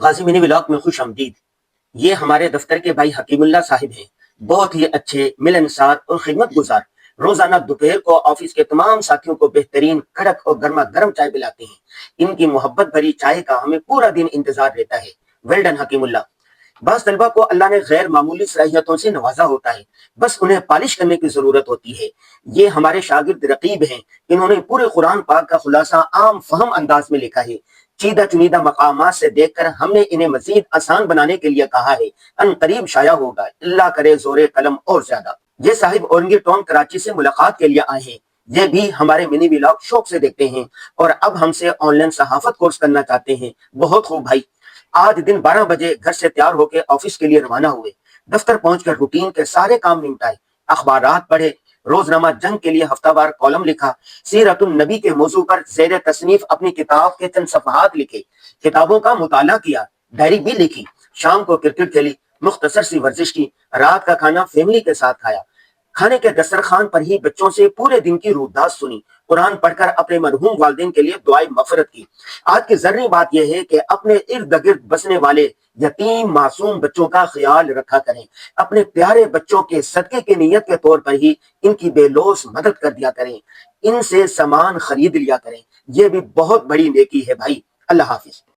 غازی منی vlog میں خوش آمدید۔ یہ ہمارے دفتر کے بھائی حکیم اللہ صاحب ہیں، بہت ہی اچھے، ملنسار اور خدمت گزار۔ روزانہ دوپہر کو آفس کے تمام ساتھیوں کو بہترین کڑک اور گرما گرم چائے پلاتے ہیں۔ ان کی محبت بھری چائے کا ہمیں پورا دن انتظار رہتا ہے۔ ویل ڈن حکیم اللہ۔ بعض طلبہ کو اللہ نے غیر معمولی صلاحیتوں سے نوازا ہوتا ہے، بس انہیں پالش کرنے کی ضرورت ہوتی ہے۔ یہ ہمارے شاگرد رقیب ہیں، انہوں نے پورے قرآن پاک کا خلاصہ عام فہم انداز میں لکھا ہے۔ چیدہ چنیدہ مقامات سے دیکھ کر ہم نے انہیں مزید آسان بنانے کے لیے کہا ہے، ان قریب شائع ہوگا، اللہ کرے زور قلم اور زیادہ۔ یہ صاحب اورنگی ٹون کراچی سے ملاقات کے لیے آئے ہیں، یہ بھی ہمارے منی ولاگ شوق سے دیکھتے ہیں اور اب ہم سے آن لائن صحافت کورس کرنا چاہتے ہیں۔ بہت خوب بھائی، آج دن 12 بجے گھر سے تیار ہو کے آفس کے لیے روانہ ہوئے، دفتر پہنچ کر روٹین کے سارے کام نمٹائے، اخبارات پڑھے، روزنامہ جنگ کے لیے ہفتہ وار کالم لکھا، سیرت النبی کے موضوع پر زیر تصنیف اپنی کتاب کے چند صفحات لکھے، کتابوں کا مطالعہ کیا، ڈائری بھی لکھی، شام کو کرکٹ کھیلی، مختصر سی ورزش کی، رات کا کھانا فیملی کے ساتھ کھایا، کھانے کے دسترخوان پر ہی بچوں سے پورے دن کی روح سنی، قرآن پڑھ کر اپنے مرحوم والدین کے لیے دعائیں مغفرت کی۔ آج کی ضروری بات یہ ہے کہ اپنے ارد گرد بسنے والے یتیم معصوم بچوں کا خیال رکھا کریں، اپنے پیارے بچوں کے صدقے کی نیت کے طور پر ہی ان کی بے لوث مدد کر دیا کریں، ان سے سامان خرید لیا کریں، یہ بھی بہت بڑی نیکی ہے بھائی۔ اللہ حافظ۔